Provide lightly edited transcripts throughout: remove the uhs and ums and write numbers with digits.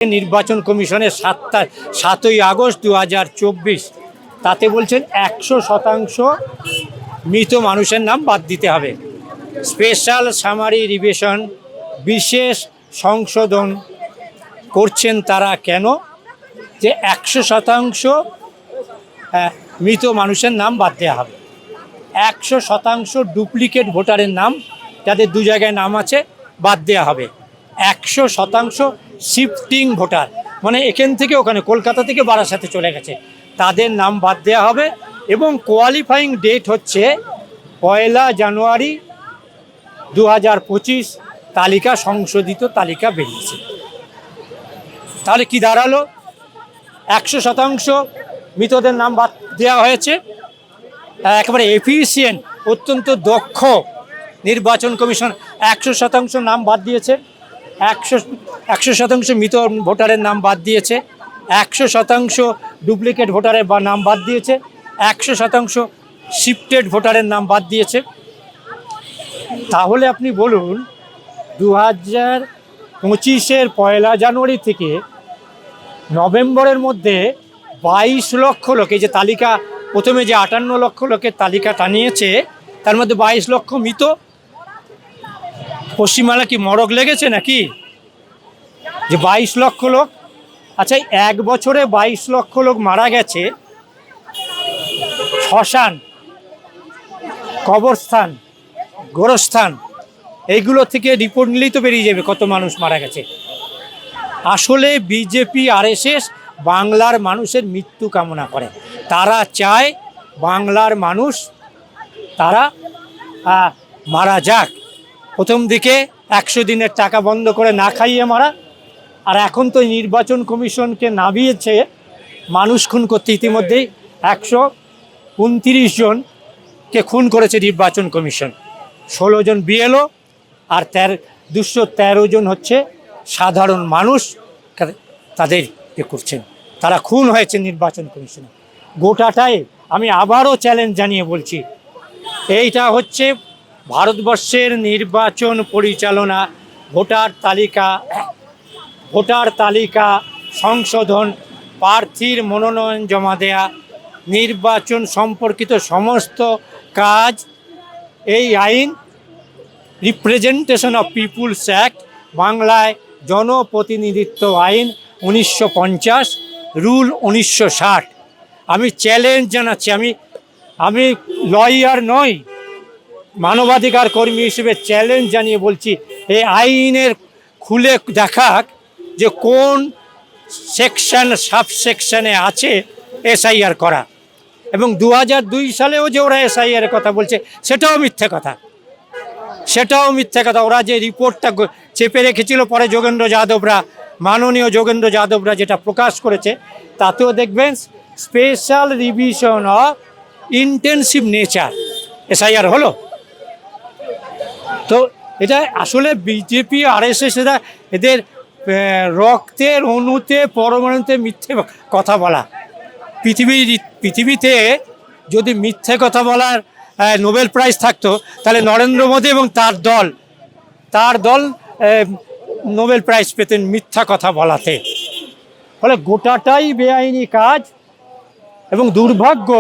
নির্বাচন কমিশনের 7ই আগস্ট 2024 তাতে বলছেন 100% মৃত মানুষের নাম বাদ দিতে হবে। স্পেশাল সামারি রিভিশন, বিশেষ সংশোধন করছেন তারা কেন? যে 100% মৃত মানুষের নাম বাদ দেওয়া হবে। 100% ডুপ্লিকেট ভোটারের নাম, যাদের দু জায়গায় নাম আছে, বাদ দেওয়া হবে। 100% শিফটিং ভোটার, মানে এখান থেকে ওখানে, কলকাতা থেকে বারাসাতে চলে গেছে, তাদের নাম বাদ দেওয়া হবে। এবং কোয়ালিফাইং ডেট হচ্ছে 1 জানুয়ারি 2025। তালিকা, সংশোধিত তালিকা বেরিয়েছে। তাহলে কি দাঁড়ালো? 100% মৃতদের নাম বাদ দেওয়া হয়েছে। একেবারে এফিসিয়েন্ট, অত্যন্ত দক্ষ নির্বাচন কমিশন 100% নাম বাদ দিয়েছে। 100% মৃত ভোটারের নাম বাদ দিয়েছে। 100% ডুপ্লিকেট ভোটারের নাম বাদ দিয়েছে। 100% শিফটেড ভোটারের নাম বাদ দিয়েছে। তাহলে আপনি বলুন, 2025-এর 1 জানুয়ারি থেকে নভেম্বরের মধ্যে 22 লক্ষ লোক, এই যে তালিকা প্রথমে যে 58 লক্ষ লোকের তালিকা টানিয়েছে, তার মধ্যে 22 লক্ষ মৃত। পশ্চিমবাংলা কি মরগ লেগেছে নাকি যে 22 লক্ষ লোক? আচ্ছা, এক বছরে 22 লক্ষ লোক মারা গেছে। শ্মশান, কবরস্থান, গোরস্থান, এইগুলো থেকে রিপোর্ট নিলেই তো বেরিয়ে যাবে কত মানুষ মারা গেছে। আসলে বিজেপি আরএসএস বাংলার মানুষের মৃত্যু কামনা করে। তারা চায় বাংলার মানুষ তারা মারা যাক। প্রথম দিকে 100 দিনের টাকা বন্ধ করে না খাইয়ে মারা, আর এখন তো নির্বাচন কমিশনকে নামিয়েছে মানুষ খুন করতে। ইতিমধ্যেই 129 জনকে খুন করেছে নির্বাচন কমিশন। 16 জন বিএলও আর 213 জন হচ্ছে সাধারণ মানুষ, তাদের করছেন, তারা খুন হয়েছে নির্বাচন কমিশনে। গোটাটাই আমি আবারও চ্যালেঞ্জ জানিয়ে বলছি, এইটা হচ্ছে ভারতবর্ষের নির্বাচন পরিচালনা, ভোটার তালিকা সংশোধন, প্রার্থীর মনোনয়ন জমা দেয়া, নির্বাচন সম্পর্কিত সমস্ত কাজ। এই আইন, রিপ্রেজেন্টেশন অফ পিপুলস অ্যাক্ট, বাংলায় জনপ্রতিনিধিত্ব আইন 1950, রুল 1960। আমি চ্যালেঞ্জ জানাচ্ছি, আমি লয়ার নই, মানবাধিকার কর্মী হিসেবে চ্যালেঞ্জ জানিয়ে বলছি, এই আইনের খুলে দেখাক যে কোন সেকশন, সাবসেকশনে আছে এসআইআর করা। এবং 2002 সালেও যে ওরা এসআইআর কথা বলছে, সেটাও মিথ্যে কথা। ওরা যে রিপোর্টটা চেপে রেখেছিল, পরে মাননীয় যোগেন্দ্র যাদবরা যেটা প্রকাশ করেছে, তাতেও দেখবেন special revision of intensive nature SIR হলো। তো এটা আসলে বিজেপি আরএসএস এদের রক্তের অণুতে, পরমাণুতে মিথ্যে কথা বলা। পৃথিবীতে যদি মিথ্যে কথা বলার নোবেল প্রাইজ থাকতো, তাহলে নরেন্দ্র মোদী এবং তার দল নোবেল প্রাইজ পেতেন মিথ্যা কথা বলাতে। ফলে গোটাটাই বেআইনি কাজ। এবং দুর্ভাগ্য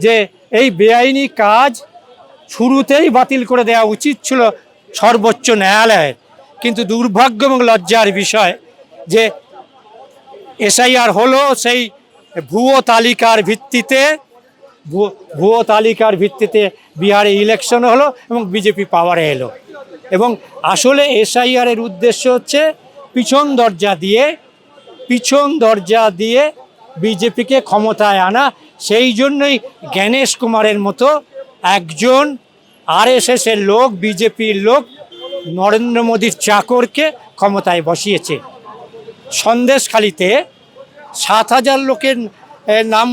যে এই বেআইনি কাজ শুরুতেই বাতিল করে দেওয়া উচিত ছিল সর্বোচ্চ ন্যায়ালয়ের। কিন্তু দুর্ভাগ্য এবং লজ্জার বিষয় যে এসআইআর হলো সেই ভুয়ো তালিকার ভিত্তিতে বিহারে ইলেকশন হলো এবং বিজেপি পাওয়ারে এলো। এবং আসলে এসআইআরের উদ্দেশ্য হচ্ছে পিছন দরজা দিয়ে বিজেপিকে ক্ষমতায় আনা। সেই জন্যই জ্ঞানেশ কুমারের মতো একজন আরএসএসের লোক, বিজেপির লোক, নরেন্দ্র মোদীর চাকরকে ক্ষমতায় বসিয়েছে। সন্দেশখালিতে 7,000 লোকের নাম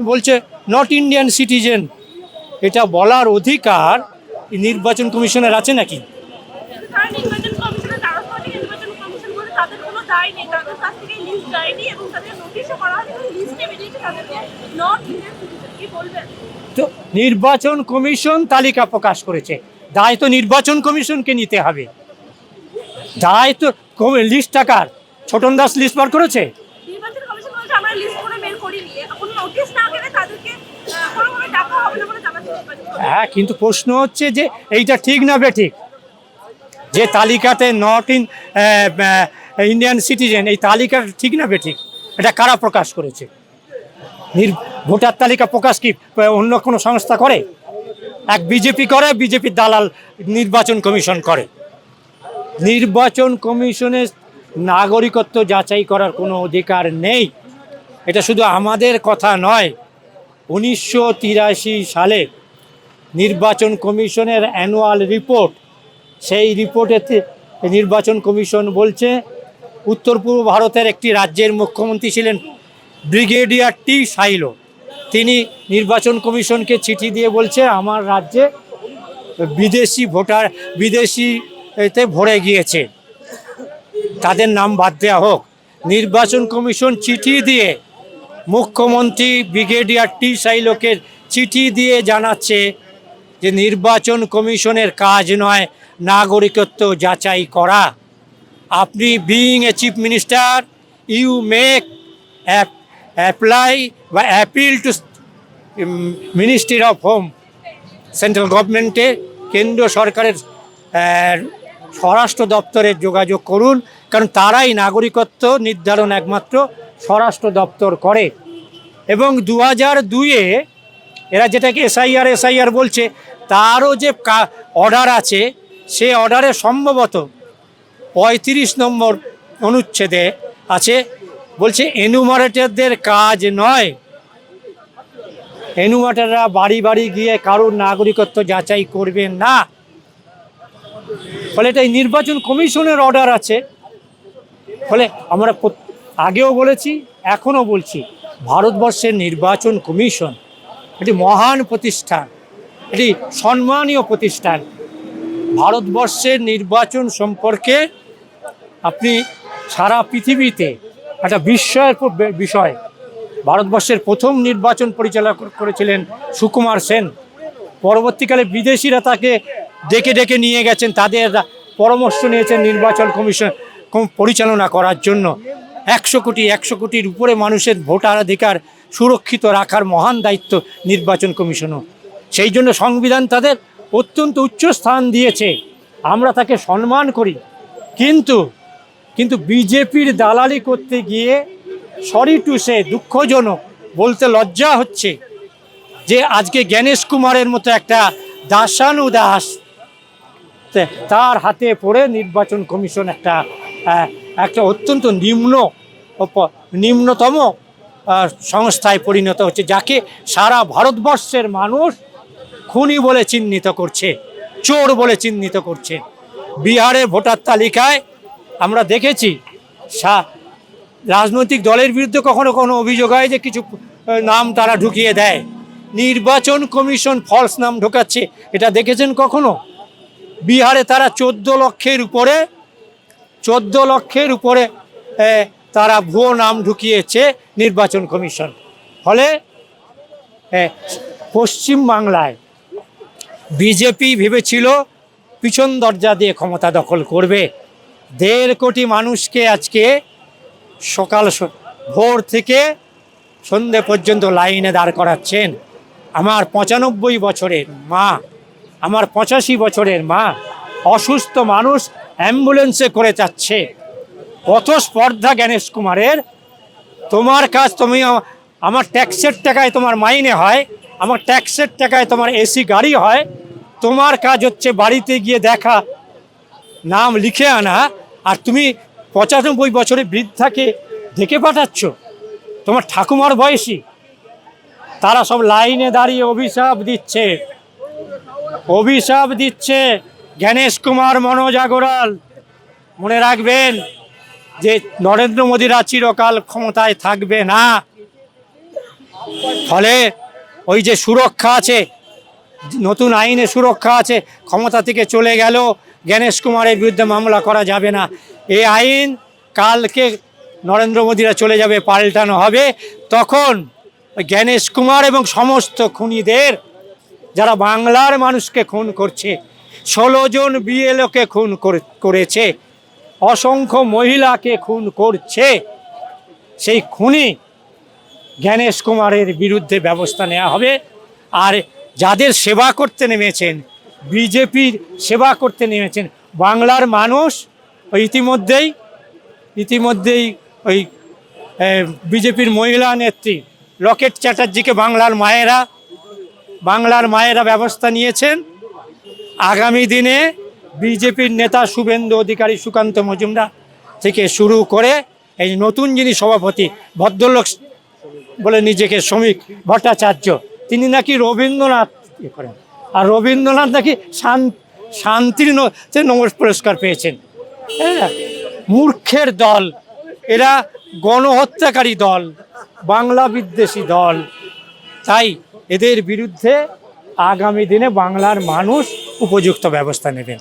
বলছে নট ইন্ডিয়ান সিটিজেন। এটা বলার অধিকার নির্বাচন কমিশনের আছে নাকি? তো নির্বাচন কমিশন তালিকা প্রকাশ করেছে, দায় তো নির্বাচন কমিশনকে নিতে হবে। দায় তো লিস্ট টাকার ছোটন দাস লিস্ট বার করেছে? নির্বাচন কমিশন বলছে আমরা লিস্ট করে বের করিনি, এখন নোটিশ না গেলে তাদেরকে কোনোভাবে ডাকা হবে না বলে জানাচ্ছে নির্বাচন কমিশন। হ্যাঁ, কিন্তু প্রশ্ন হচ্ছে যে এইটা ঠিক না বেঠিক, যে তালিকাতে নট ইন্ডিয়ান সিটিজেন, এই তালিকা ঠিক না বেঠিক, এটা কারা প্রকাশ করেছে? ভোটার তালিকা প্রকাশ কি অন্য কোনো সংস্থা করে? এক বিজেপি করে, বিজেপির দালাল নির্বাচন কমিশন করে। নির্বাচন কমিশনের নাগরিকত্ব যাচাই করার কোনো অধিকার নেই। এটা শুধু আমাদের কথা নয়, 1983 সালে নির্বাচন কমিশনের অ্যানুয়াল রিপোর্ট, সেই রিপোর্টেতে নির্বাচন কমিশন বলছে উত্তর পূর্ব ভারতের একটি রাজ্যের মুখ্যমন্ত্রী ছিলেন ব্রিগেডিয়ার টি সাইলো। তিনি নির্বাচন কমিশনকে চিঠি দিয়ে বলছে আমার রাজ্যে বিদেশি ভোটার বিদেশিতে ভরে গিয়েছে, তাদের নাম বাদ দেওয়া হোক। নির্বাচন কমিশন চিঠি দিয়ে মুখ্যমন্ত্রী ব্রিগেডিয়ার টি সাইলোকে চিঠি দিয়ে জানাচ্ছে যে নির্বাচন কমিশনের কাজ নয় নাগরিকত্ব যাচাই করা। আপনি being a chief minister, you make apply বা appeal to ministry of home, central গভর্নমেন্টে, কেন্দ্রীয় সরকারের স্বরাষ্ট্র দপ্তরে যোগাযোগ করুন, কারণ তারাই নাগরিকত্ব নির্ধারণ একমাত্র স্বরাষ্ট্র দপ্তর করে। এবং 2002-এ এরা যেটাকে এসআইআর বলছে, তারও যে অর্ডার আছে, সে অর্ডারে সম্ভবত 35 নম্বর অনুচ্ছেদে আছে, বলছে এনুমারেটরদের কাজ নয়, এনুমারেটররা বাড়ি বাড়ি গিয়ে কারোর নাগরিকত্ব যাচাই করবেন না। ফলে এটা নির্বাচন কমিশনের অর্ডার আছে। ফলে আমরা আগেও বলেছি, এখনও বলছি, ভারতবর্ষের নির্বাচন কমিশন এটি মহান প্রতিষ্ঠান, এটি সম্মানীয় প্রতিষ্ঠান। ভারতবর্ষের নির্বাচন সম্পর্কে আপনি সারা পৃথিবীতে একটা বিস্ময়ের বিষয়। ভারতবর্ষের প্রথম নির্বাচন পরিচালনা করেছিলেন সুকুমার সেন। পরবর্তীকালে বিদেশিরা তাকে ডেকে ডেকে নিয়ে গেছেন, তাদের পরামর্শ নিয়েছেন নির্বাচন কমিশন পরিচালনা করার জন্য। 100 কোটির উপরে মানুষের ভোটাধিকার সুরক্ষিত রাখার মহান দায়িত্ব নির্বাচন কমিশনও। সেই জন্য সংবিধান তাদের অত্যন্ত উচ্চ স্থান দিয়েছে, আমরা তাকে সম্মান করি। কিন্তু বিজেপির দালালি করতে গিয়ে সরি টু সে, দুঃখজনক, বলতে লজ্জা হচ্ছে যে আজকে জ্ঞানেশ কুমারের মতো একটা দাসানুদাস তার হাতে পড়ে নির্বাচন কমিশন একটা অত্যন্ত নিম্নতম সংস্থায় পরিণত হচ্ছে, যাকে সারা ভারতবর্ষের মানুষ খুনি বলে চিহ্নিত করছে, চোর বলে চিহ্নিত করছে। বিহারের ভোটার তালিকায় আমরা দেখেছি রাজনৈতিক দলের বিরুদ্ধে কখনো কোনো অভিযোগ হয় যে কিছু নাম তারা ঢুকিয়ে দেয়, নির্বাচন কমিশন ফলস নাম ঢোকাচ্ছে, এটা দেখেছেন কখনো? বিহারে তারা 14 লক্ষের উপরে তারা ভুয়ো নাম ঢুকিয়েছে নির্বাচন কমিশন। ফলে পশ্চিম বাংলায় বিজেপি ভেবেছিল পিছন দরজা দিয়ে ক্ষমতা দখল করবে। 1.5 কোটি মানুষকে আজকে ভোর থেকে সন্ধে পর্যন্ত লাইনে দাঁড় করাচ্ছেন। আমার 95 বছরের মা, আমার 85 বছরের মা, অসুস্থ মানুষ অ্যাম্বুলেন্সে করে যাচ্ছে। কত স্পর্ধা জ্ঞানেশ কুমারের! তোমার কাজ, তুমি আমার ট্যাক্সের টাকায় তোমার মাইনে হয়, আমার ট্যাক্সের টাকায় তোমার এসি গাড়ি হয়, তোমার কাজ হচ্ছে বাড়িতে গিয়ে দেখা, নাম লিখে আনা, আর তুমি 95 বছরের বৃদ্ধাকে ডেকে পাঠাচ্ছ, তোমার ঠাকুমার বয়সী। তারা সব লাইনে দাঁড়িয়ে অভিশাপ দিচ্ছে জ্ঞানেশ কুমার, মনোজ আগরওয়াল। মনে রাখবেন যে নরেন্দ্র মোদীরা চিরকাল ক্ষমতায় থাকবে না। ফলে ওই যে সুরক্ষা আছে, নতুন আইনে সুরক্ষা আছে, ক্ষমতা থেকে চলে গেল জ্ঞানেশ কুমারের বিরুদ্ধে মামলা করা যাবে না। এই আইন কালকে নরেন্দ্র মোদীরা চলে যাবে, পাল্টানো হবে। তখন জ্ঞানেশ কুমার এবং সমস্ত খুনিদের, যারা বাংলার মানুষকে খুন করছে, 16 জন বিএলওকে খুন করেছে, অসংখ্য মহিলাকে খুন করছে, সেই খুনি জ্ঞানেশ কুমারের বিরুদ্ধে ব্যবস্থা নেওয়া হবে। আর যাদের সেবা করতে নেমেছেন, বিজেপির সেবা করতে নেমেছেন বাংলার মানুষ, ওই ইতিমধ্যেই ওই বিজেপির মহিলা নেত্রী লকেট চ্যাটার্জিকে বাংলার মায়েরা ব্যবস্থা নিয়েছেন। আগামী দিনে বিজেপির নেতা শুভেন্দু অধিকারী, সুকান্ত মজুমদার থেকে শুরু করে এই নতুন যিনি সভাপতি, ভদ্রলোক বলে নিজেকে শ্রমিক ভট্টাচার্য, তিনি নাকি রবীন্দ্রনাথ করেন, আর রবীন্দ্রনাথ নাকি শান্তির নোবেল পুরস্কার পেয়েছেন। হ্যাঁ, মূর্খের দল এরা, গণহত্যাকারী দল, বাংলা বিদ্বেষী দল। তাই এদের বিরুদ্ধে আগামী দিনে বাংলার মানুষ উপযুক্ত ব্যবস্থা নেবেন।